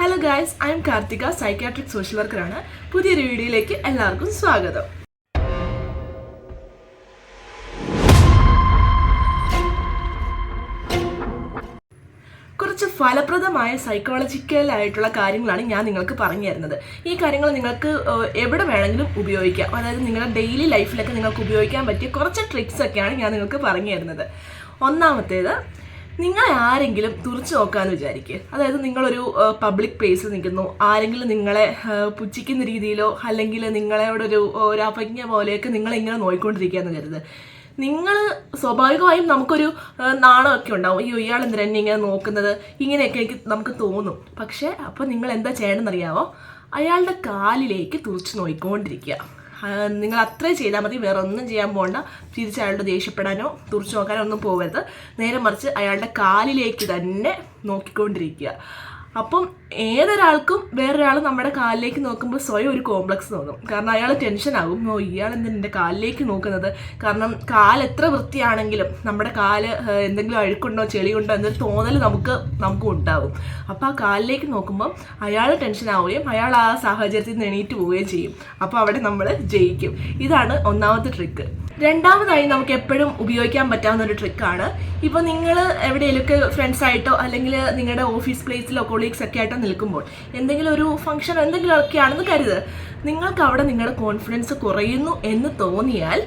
Hello guys, I am Karthika, psychiatric social വർക്കറാണ്. പുതിയൊരു വീഡിയോയിലേക്ക് എല്ലാവർക്കും സ്വാഗതം. കുറച്ച് ഫലപ്രദമായ സൈക്കോളജിക്കലായിട്ടുള്ള കാര്യങ്ങളാണ് ഞാൻ നിങ്ങൾക്ക് പറഞ്ഞു തരുന്നത്. ഈ കാര്യങ്ങൾ നിങ്ങൾക്ക് എവിടെ വേണമെങ്കിലും ഉപയോഗിക്കാം. അതായത് നിങ്ങളുടെ ഡെയിലി ലൈഫിലൊക്കെ നിങ്ങൾക്ക് ഉപയോഗിക്കാൻ പറ്റിയ കുറച്ച് ട്രിക്സ് ഒക്കെയാണ് ഞാൻ നിങ്ങൾക്ക് പറഞ്ഞു തരുന്നത്. ഒന്നാമത്തേത്, നിങ്ങളെ ആരെങ്കിലും തുറച്ചു നോക്കാമെന്ന് വിചാരിക്കുക. അതായത് നിങ്ങളൊരു പബ്ലിക് പ്ലേസിൽ നിൽക്കുന്നു, ആരെങ്കിലും നിങ്ങളെ പുച്ഛിക്കുന്ന രീതിയിലോ അല്ലെങ്കിൽ നിങ്ങളോടൊരു അപജ്ഞ പോലെയൊക്കെ നിങ്ങളിങ്ങനെ നോക്കിക്കൊണ്ടിരിക്കുകയെന്ന് കരുത്. നിങ്ങൾ സ്വാഭാവികമായും നമുക്കൊരു നാണമൊക്കെ ഉണ്ടാവും. അയ്യോ, ഇയാൾ എന്തിനാ എന്നെ ഇങ്ങനെ നോക്കുന്നത്, ഇങ്ങനെയൊക്കെ നമുക്ക് തോന്നും. പക്ഷേ അപ്പോൾ നിങ്ങൾ എന്താ ചെയ്യണമെന്നറിയാമോ? അയാളുടെ കാലിലേക്ക് തുറച്ച് നോക്കിക്കൊണ്ടിരിക്കുക. നിങ്ങൾ അത്രയും ചെയ്താൽ മതി, വേറെ ഒന്നും ചെയ്യാൻ പോകണ്ട. തിരിച്ച് അയാളുടെ ദേഷ്യപ്പെടാനോ തുറച്ചു നോക്കാനോ ഒന്നും പോകരുത്. നേരെ മറിച്ച് അയാളുടെ കാലിലേക്ക് തന്നെ നോക്കിക്കൊണ്ടിരിക്കുക. അപ്പം ഏതൊരാൾക്കും വേറൊരാൾ നമ്മുടെ കാലിലേക്ക് നോക്കുമ്പോൾ സ്വയം ഒരു കോംപ്ലക്സ് തോന്നും. കാരണം അയാൾ ടെൻഷനാകും, ഇയാൾ എന്തിനാ എൻ്റെ കാലിലേക്ക് നോക്കുന്നത്. കാരണം കാൽ എത്ര വൃത്തിയാണെങ്കിലും നമ്മുടെ കാല് എന്തെങ്കിലും അഴുക്കുണ്ടോ ചെളിയുണ്ടോ എന്നൊരു തോന്നൽ നമുക്ക് ഉണ്ടാകും. അപ്പോൾ ആ കാലിലേക്ക് നോക്കുമ്പോൾ അയാൾ ടെൻഷനാവുകയും അയാൾ ആ സാഹചര്യത്തിൽ നിന്ന് എണീറ്റ് പോവുകയും ചെയ്യും. അപ്പോൾ അവിടെ നമ്മൾ ജയിക്കും. ഇതാണ് ഒന്നാമത്തെ ട്രിക്ക്. രണ്ടാമതായി നമുക്ക് എപ്പോഴും ഉപയോഗിക്കാൻ പറ്റാവുന്ന ഒരു ട്രിക്കാണ്, ഇപ്പോൾ നിങ്ങൾ എവിടെയെങ്കിലുമൊക്കെ ഫ്രണ്ട്സായിട്ടോ അല്ലെങ്കിൽ നിങ്ങളുടെ ഓഫീസ് പ്ലേസിലോ കൊളീഗ്സ് ഒക്കെ ആയിട്ടോ നിൽക്കുമ്പോൾ എന്തെങ്കിലും ഒരു ഫംഗ്ഷൻ എന്തെങ്കിലുമൊക്കെ ആണെന്ന് കരുത്. നിങ്ങൾക്ക് അവിടെ നിങ്ങളുടെ കോൺഫിഡൻസ് കുറയുന്നു എന്ന് തോന്നിയാൽ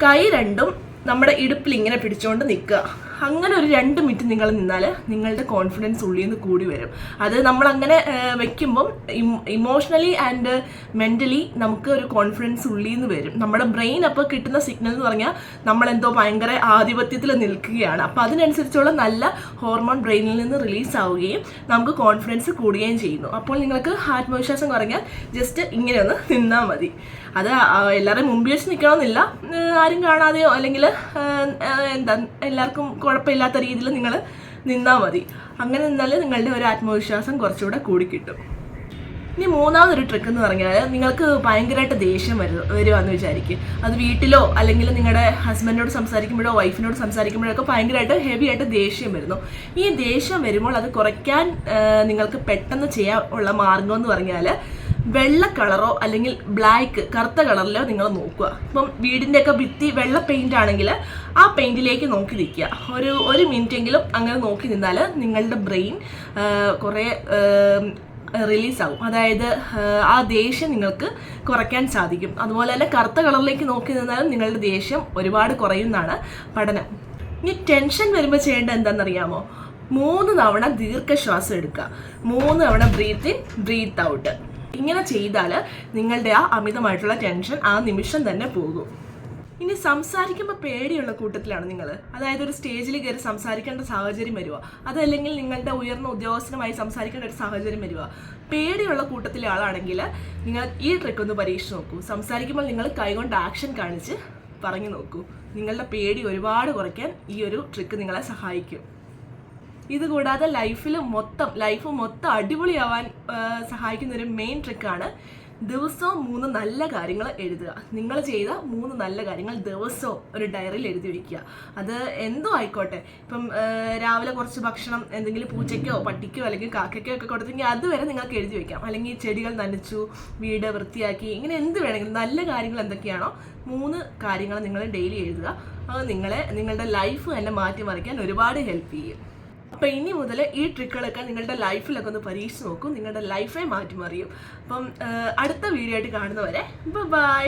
കൈ രണ്ടും നമ്മുടെ ഇടുപ്പിൽ ഇങ്ങനെ പിടിച്ചുകൊണ്ട് നിൽക്കുക. അങ്ങനെ ഒരു 2 മിനിറ്റ് നിങ്ങൾ നിന്നാൽ നിങ്ങളുടെ കോൺഫിഡൻസ് ഉള്ളിൽ നിന്ന് കൂടി വരും. അത് നമ്മളങ്ങനെ വെക്കുമ്പം ഇമോഷണലി ആൻഡ് മെൻ്റലി നമുക്ക് ഒരു കോൺഫിഡൻസ് ഉള്ളിൽ നിന്ന് വരും. നമ്മുടെ ബ്രെയിൻ അപ്പോൾ കിട്ടുന്ന സിഗ്നൽ എന്ന് പറഞ്ഞാൽ നമ്മളെന്തോ ഭയങ്കര ആധിപത്യത്തിൽ നിൽക്കുകയാണ്. അപ്പോൾ അതിനനുസരിച്ചുള്ള നല്ല ഹോർമോൺ ബ്രെയിനിൽ നിന്ന് റിലീസ് ആവുകയും നമുക്ക് കോൺഫിഡൻസ് കൂടുകയും ചെയ്യുന്നു. അപ്പോൾ നിങ്ങൾക്ക് ആത്മവിശ്വാസം കുറഞ്ഞാൽ ജസ്റ്റ് ഇങ്ങനെ ഒന്ന് നിന്നാൽ മതി. അത് എല്ലാവരും മുമ്പിൽ വെച്ച് നിൽക്കണമെന്നില്ല, ആരും കാണാതെയോ അല്ലെങ്കിൽ എല്ലാവർക്കും കുഴപ്പമില്ലാത്ത രീതിയിൽ നിങ്ങൾ നിന്നാൽ മതി. അങ്ങനെ നിന്നാൽ നിങ്ങളുടെ ഒരു ആത്മവിശ്വാസം കുറച്ചുകൂടെ കൂടിക്കിട്ടും. ഇനി മൂന്നാമതൊരു ട്രിക്ക് എന്ന് പറഞ്ഞാൽ, നിങ്ങൾക്ക് ഭയങ്കരമായിട്ട് ദേഷ്യം വരുവാന്ന് വിചാരിക്കും. അത് വീട്ടിലോ അല്ലെങ്കിൽ നിങ്ങളുടെ ഹസ്ബൻഡിനോട് സംസാരിക്കുമ്പോഴോ വൈഫിനോട് സംസാരിക്കുമ്പോഴോ ഒക്കെ ഭയങ്കരമായിട്ട് ഹെവി ആയിട്ട് ദേഷ്യം വരുന്നു. ഈ ദേഷ്യം വരുമ്പോൾ അത് കുറയ്ക്കാൻ നിങ്ങൾക്ക് പെട്ടെന്ന് ചെയ്യാനുള്ള മാർഗം എന്ന് പറഞ്ഞാൽ, വെള്ള കളറോ അല്ലെങ്കിൽ ബ്ലാക്ക് കറുത്ത കളറിലോ നിങ്ങൾ നോക്കുക. ഇപ്പം വീടിൻ്റെയൊക്കെ ഭിത്തി വെള്ള പെയിൻ്റ് ആണെങ്കിൽ ആ പെയിൻറ്റിലേക്ക് നോക്കി നിൽക്കുക. ഒരു മിനിറ്റെങ്കിലും അങ്ങനെ നോക്കി നിന്നാൽ നിങ്ങളുടെ ബ്രെയിൻ കുറേ റിലീസാവും. അതായത് ആ ദേഷ്യം നിങ്ങൾക്ക് കുറയ്ക്കാൻ സാധിക്കും. അതുപോലെ തന്നെ കറുത്ത കളറിലേക്ക് നോക്കി നിന്നാലും നിങ്ങളുടെ ദേഷ്യം ഒരുപാട് കുറയുന്നതാണ് പഠനം. ഇനി ടെൻഷൻ വരുമ്പോൾ ചെയ്യേണ്ടത് എന്താണെന്നറിയാമോ? 3 തവണ ദീർഘശ്വാസം എടുക്കുക. 3 തവണ ബ്രീത്ത് ഇൻ ബ്രീത്ത് ഔട്ട്. ഇങ്ങനെ ചെയ്താൽ നിങ്ങളുടെ ആ അമിതമായിട്ടുള്ള ടെൻഷൻ ആ നിമിഷം തന്നെ പോകും. ഇനി സംസാരിക്കുമ്പോൾ പേടിയുള്ള കൂട്ടത്തിലാണ് നിങ്ങൾ, അതായത് ഒരു സ്റ്റേജിൽ കയറി സംസാരിക്കേണ്ട സാഹചര്യം വരുക, അതല്ലെങ്കിൽ നിങ്ങളുടെ ഉയർന്ന ഉദ്യോഗസ്ഥനുമായി സംസാരിക്കേണ്ട ഒരു സാഹചര്യം വരിക, പേടിയുള്ള കൂട്ടത്തിലെ ആളാണെങ്കിൽ നിങ്ങൾ ഈ ട്രിക്ക് ഒന്ന് പരീക്ഷിച്ച് നോക്കൂ. സംസാരിക്കുമ്പോൾ നിങ്ങൾ കൈകൊണ്ട് ആക്ഷൻ കാണിച്ച് പറഞ്ഞു നോക്കൂ. നിങ്ങളുടെ പേടി ഒരുപാട് കുറയ്ക്കാൻ ഈ ഒരു ട്രിക്ക് നിങ്ങളെ സഹായിക്കും. ഇതുകൂടാതെ ലൈഫ് മൊത്തം അടിപൊളിയാവാൻ സഹായിക്കുന്ന ഒരു മെയിൻ ട്രിക്കാണ്, ദിവസവും 3 നല്ല കാര്യങ്ങൾ എഴുതുക. നിങ്ങൾ ചെയ്ത 3 നല്ല കാര്യങ്ങൾ ദിവസവും ഒരു ഡയറിയിൽ എഴുതി വയ്ക്കുക. അത് എന്തോ ആയിക്കോട്ടെ. ഇപ്പം രാവിലെ കുറച്ച് ഭക്ഷണം എന്തെങ്കിലും പൂച്ചയ്ക്കോ പട്ടിക്കോ അല്ലെങ്കിൽ കാക്കയ്ക്കോ ഒക്കെ കൊടുത്തെങ്കിൽ അതുവരെ നിങ്ങൾക്ക് എഴുതി വയ്ക്കാം. അല്ലെങ്കിൽ ചെടികൾ നനച്ചു, വീട് വൃത്തിയാക്കി, ഇങ്ങനെ എന്ത് വേണമെങ്കിലും നല്ല കാര്യങ്ങൾ എന്തൊക്കെയാണോ 3 കാര്യങ്ങൾ നിങ്ങൾ ഡെയിലി എഴുതുക. അത് നിങ്ങളുടെ ലൈഫ് തന്നെ മാറ്റിമറിക്കാൻ ഒരുപാട് ഹെൽപ്പ് ചെയ്യും. അപ്പം ഇനി മുതൽ ഈ ട്രിക്കുകളൊക്കെ നിങ്ങളുടെ ലൈഫിലൊക്കെ ഒന്ന് പരീക്ഷിച്ച് നോക്കും. നിങ്ങളുടെ ലൈഫെ മാറ്റിമറിയും. അപ്പം അടുത്ത വീഡിയോ ആയിട്ട് കാണുന്നവരെ ബൈ.